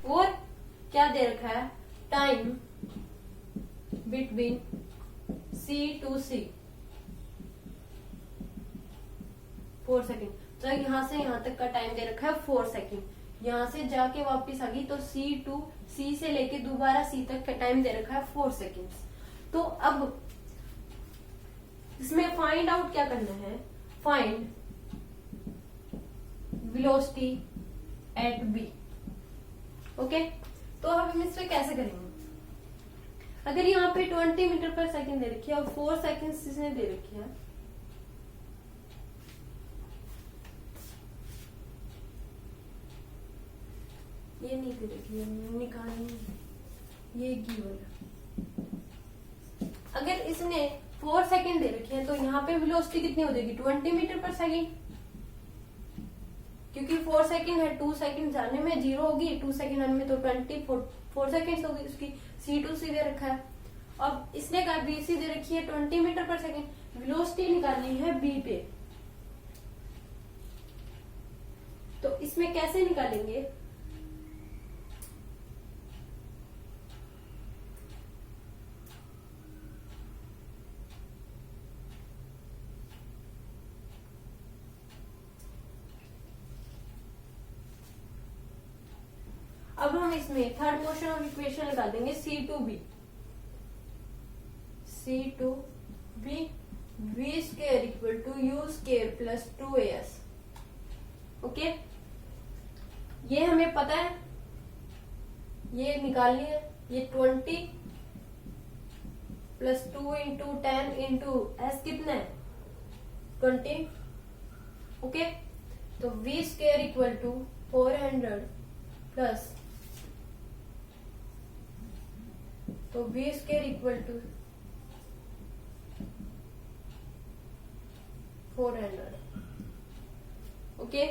और क्या दे रखा है, time between C to C 4 second. तो यहां से यहां तक का टाइम दे रखा है 4 सेकेंड। यहां से जाके वापस आ गई तो C से लेके दोबारा C तक का टाइम दे रखा है 4 सेकेंड। तो अब इसमें फाइंड आउट क्या करना है, find velocity at B। Okay, तो अब हम इसमें कैसे करेंगे, अगर यहाँ पे 20 मीटर पर सेकेंड दे रखी है और 4 सेकेंड इसने दे रखी है, ये नहीं दे रखी है, निकालनी ये गिवन। अगर इसने 4 सेकेंड दे रखी है तो यहाँ पे वेलोसिटी कितनी हो जाएगी, 20 मीटर पर सेकेंड, क्योंकि 4 सेकेंड है, 2 सेकेंड जाने में 0 होगी, 2 सेकेंड आने में तो 4 सेकेंड होगी। उसकी C to C दे रखा है। अब इसने कहा BC दे रखी है 20 मीटर पर सेकेंड, वेलोसिटी निकालनी है B पे। तो इसमें कैसे निकालेंगे, अब हम इसमें थर्ड मोशन ऑफ इक्वेशन लगा देंगे C to B V square equal to U square plus 2AS। Okay, ये हमें पता है, ये निकालनी है, ये 20 प्लस 2 इंटू 10 इंटू S कितना है 20। ओके, तो V square equal to 400 plus, तो V square equal to 400। Okay,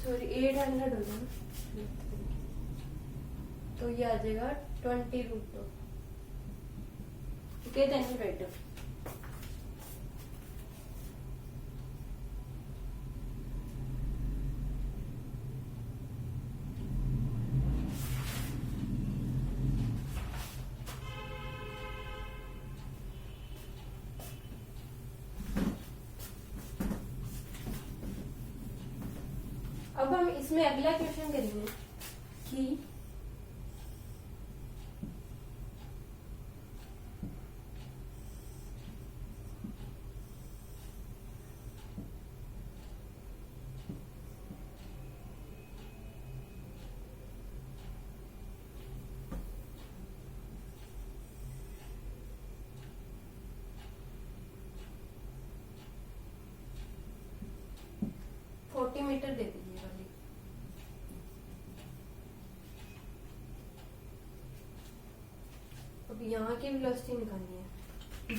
sorry 800 हो जाएगा, तो ये आ जाएगा 20√2। Okay, then you write down. अब हम इसमें अगला क्वेश्चन करेंगे कि मीटर दे दीजिए वाली। अब यहाँ की वेलोसिटी निकालनी है।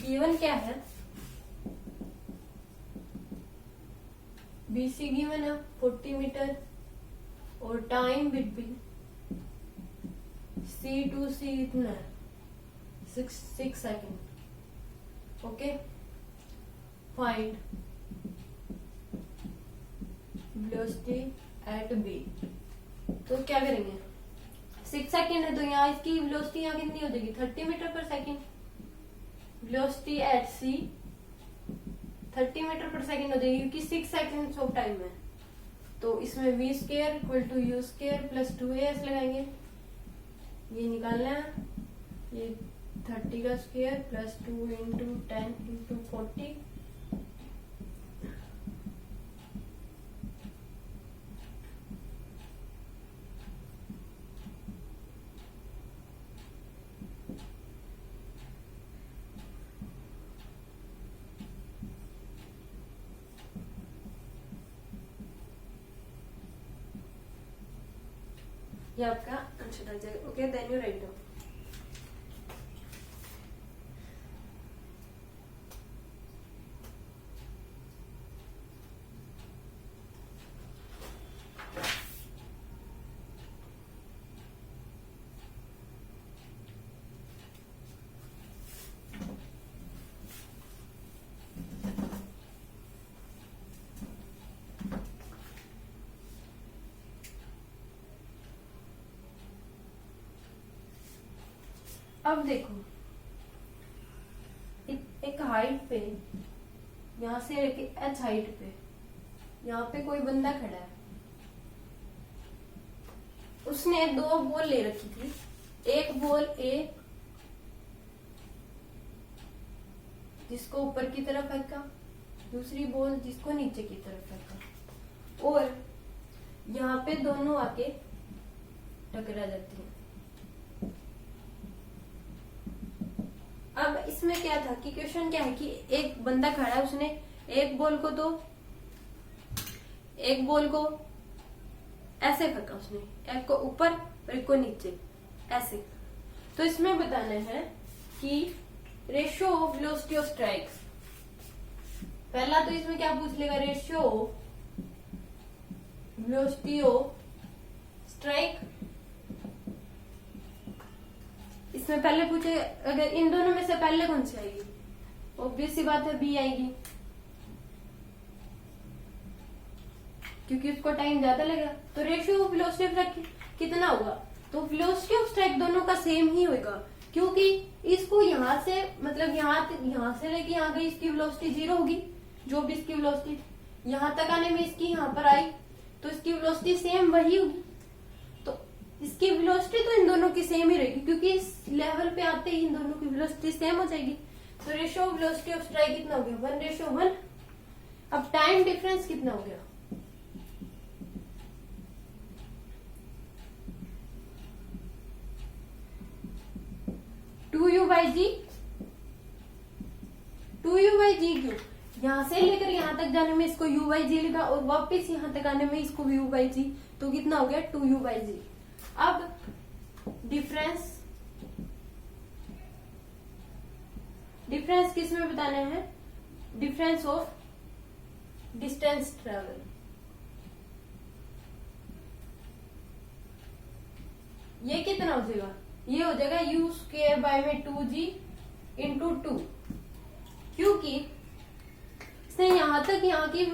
गिवन क्या है, BC गिवन है 40 मीटर और time between C to C इतना है 6 second. Okay, find velocity at B। तो क्या करेंगे, 6 सेकेंड है तो यहाँ इसकी वेलोसिटी यहाँ कितनी हो जाएगी 30 metre per second. Velocity at C 30 metre per second हो जाएगी क्योंकि 6 सेकेंड ऑफ टाइम है। तो इसमें V square equal to U square plus 2AS लगाएंगे, ये निकालना है, ये 30 का स्क्वायर प्लस 2 इंटू 10 इंटू 40। ये आपका आंसर आ जाएगा। Okay, then you write down. अब देखो, एक हाइट पे, यहां से लेके एच हाइट पे, यहाँ पे कोई बंदा खड़ा है, उसने दो बॉल ले रखी थी, एक बॉल ए जिसको ऊपर की तरफ फेंका, दूसरी बॉल जिसको नीचे की तरफ फेंका, और यहाँ पे दोनों आके टकरा जाती हैं। अब इसमें क्या था कि क्वेश्चन क्या है कि एक बंदा खड़ा है, उसने एक बॉल को ऐसे फेंका, उसने एक को ऊपर और एक को नीचे ऐसे। तो इसमें बताना है कि ratio of velocity of strike. पहला तो इसमें क्या पूछ लेगा, ratio of velocity of strike. इसमें पहले पूछे, अगर इन दोनों में से पहले कौन सी आएगी, ऑब्वियस सी बात है बी आएगी, क्योंकि उसको टाइम ज्यादा लगेगा। तो ratio of velocity of strike कितना होगा, तो वेलोसिटी ऑफ स्ट्राइक दोनों का सेम ही होगा, क्योंकि इसको यहां से, मतलब यहां से लेके यहाँ गई, इसकी वेलोसिटी 0 होगी, जो भी इसकी वेलोसिटी यहां तक आने में इसकी यहाँ पर आई, तो इसकी वेलोसिटी सेम वही होगी। तो इसकी वेलोसिटी तो इन दोनों की सेम ही रहेगी, क्योंकि इस लेवल पे आते ही इन दोनों की वेलोसिटी सेम हो जाएगी। तो ratio of velocity of strike कितना हो गया, 1:1। अब टाइम डिफरेंस कितना हो गया, टू यू बाई जी। क्यों, यहां से लेकर यहां तक जाने में इसको u बाई जी लिखा, और वापस यहां तक आने में इसको u बाई जी, तो कितना हो गया 2u बाई जी। अब डिफरेंस किस में बताने हैं, डिफरेंस ऑफ डिस्टेंस ट्रेवल। ये कितना हो जाएगा, ये हो जाएगा u स्क्वायर बाय में 2g इंटू 2, क्योंकि इसने यहां तक यहाँ की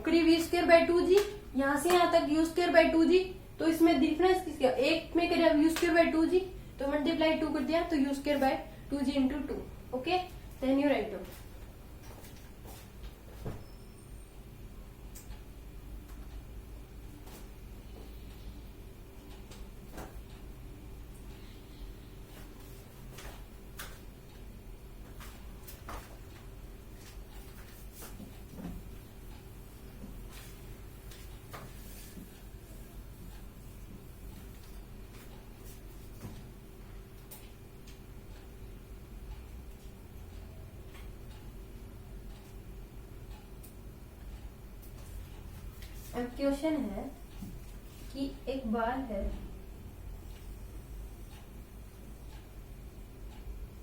करीब u स्क्वायर बाय 2g, यहां से यहां तक u स्क्वायर बाय 2g, तो इसमें डिफरेंस किसका, एक में करिए u स्क्वायर बाय 2g, तो मल्टीप्लाई 2 कर दिया, तो u square by 2g into 2। Okay, then you write down. अब क्वेश्चन है कि एक बाल है,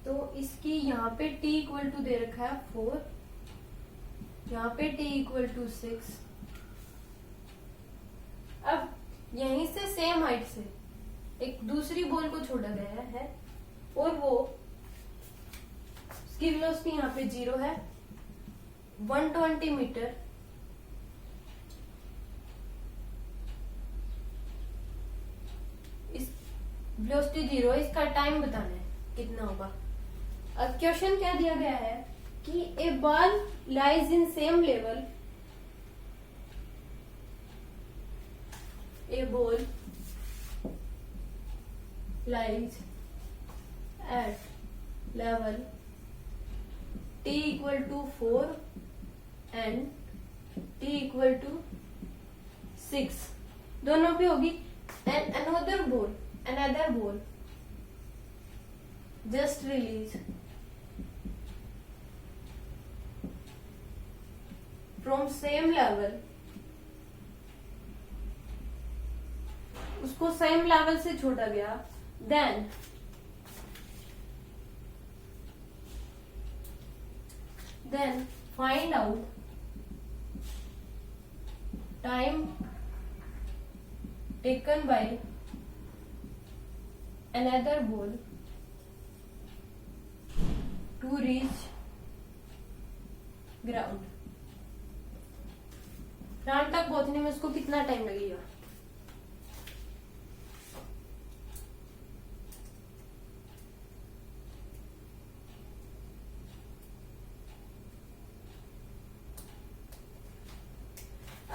तो इसकी यहाँ पे t इक्वल टू दे रखा है 4, यहाँ पे t इक्वल टू 6। अब यहीं से सेम हाइट से एक दूसरी बॉल को छोड़ा गया है, और वो उसकी वेलोसिटी यहाँ पे 0 है, 120 मीटर वेलोसिटी 0, इसका टाइम बताना है कितना होगा। अब क्वेश्चन क्या दिया गया है कि a ball lies in same level, a ball lies at level t equal to 4 and t equal to 6, दोनों पे होगी, and another ball just release from same level, उसको सेम लेवल से छोड़ा गया, then find out time taken by another ball to reach ground। Ground तक पहुंचने में उसको कितना टाइम लगेगा।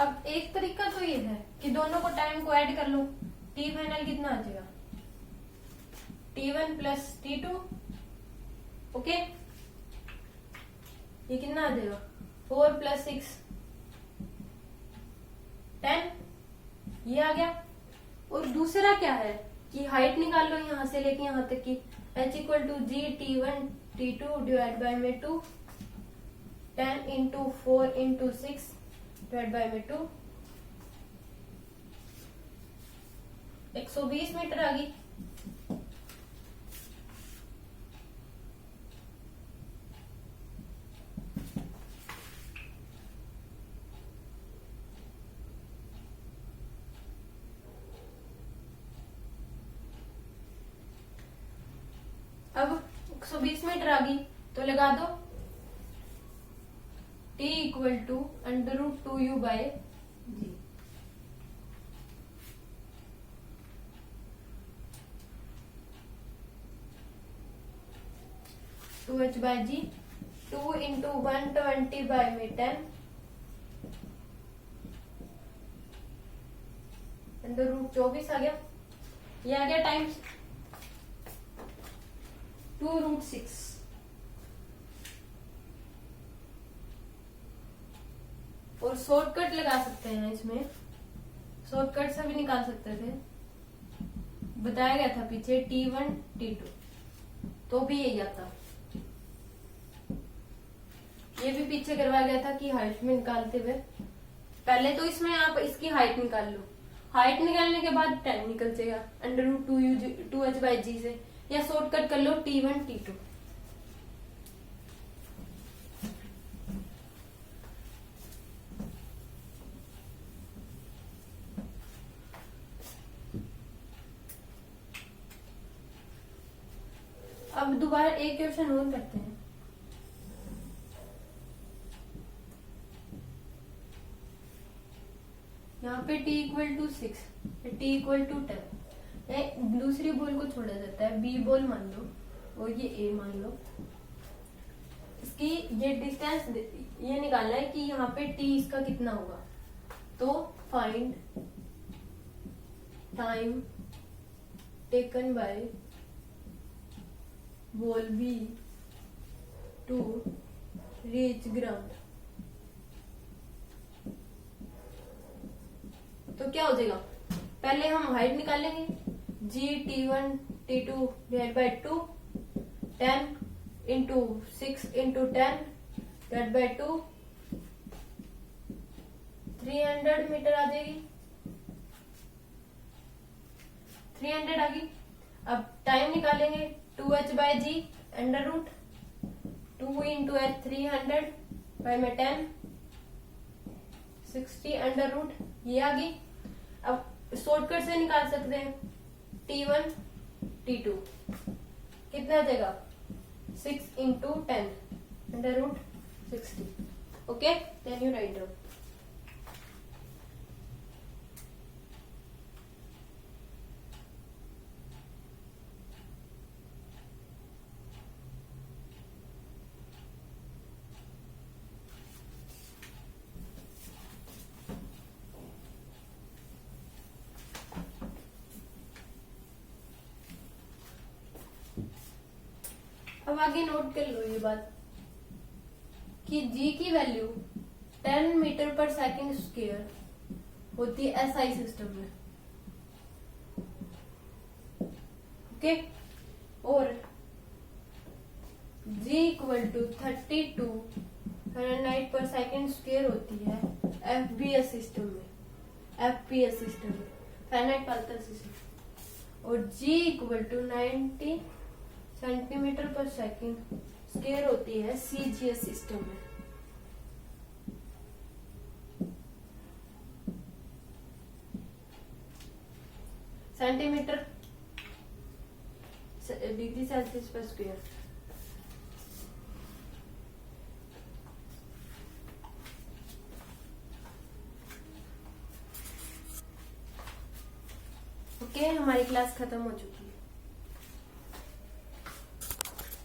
अब एक तरीका तो ये है कि दोनों को टाइम को ऐड कर लो। टी फाइनल कितना आ जाएगा, T1 प्लस T2। ओके, ये कितना आ जाएगा, 4 प्लस 6 10, ये आ गया। और दूसरा क्या है कि हाइट निकाल लो यहाँ से लेके यहाँ तक की, h equal to g T1 T2 divide by में 2, 10 इंटू 4 इंटू 6 डिवाइड बाय में 2, 120 मीटर आ गई। अब 120 मीटर आ गई तो लगा दो t equal to √2u by g. Two h by g, 2 into 120 by में 10 √24 आ गया। ये आ गया टाइम्स 2√6। और शॉर्टकट लगा सकते हैं इसमें, शॉर्टकट से भी निकाल सकते थे, बताया गया था पीछे T1 T2 तो भी यही आता। ये भी पीछे करवाया गया था कि हाइट में निकालते हुए पहले तो इसमें आप इसकी हाइट निकाल लो, हाइट निकालने के बाद 10 निकल जाएगा √2h बाई जी से, या शॉर्टकट कर लो T1 T2। अब दोबारा एक क्वेश्चन और करते हैं। यहाँ पे t equal to 6, t equal to 10, दूसरी बॉल को छोड़ा जाता है, b बॉल मान लो और ये a मान लो। इसकी ये डिस्टेंस ये निकालना है कि यहाँ पे t इसका कितना होगा। तो find time taken by ball b to reach ground. तो क्या हो जाएगा, पहले हम हाइट निकालेंगे, g T1 T2 divide by 2, 10 into 6 into 10 divide by 2, 300 meter आ जाएगी, 300 आ गई। अब टाइम निकालेंगे 2h by g under root 2 into h 300 by में 10 60 अंडर रूट, ये आ गई। अब शॉर्टकट से निकाल सकते हैं T1 T2 कितना आ जाएगा, 6 into 10 under root 60। Okay, then you write down. अब आगे नोट कर लो ये बात कि g की वैल्यू 10 मीटर पर सेकंड स्क्वायर होती है SI सिस्टम में। ओके, और g इक्वल टू 32 फारेनहाइट पर सेकंड स्क्वायर होती है FPS सिस्टम में, FPS सिस्टम में, फारेनहाइट पास्कल सिस्टम। और g इक्वल टू 90 सेंटीमीटर पर सेकंड स्क्वायर होती है CGS सिस्टम में। सेंटीमीटर डिग्री सेल्सियस पर स्क्वायर। ओके, हमारी क्लास खत्म हो चुकी है।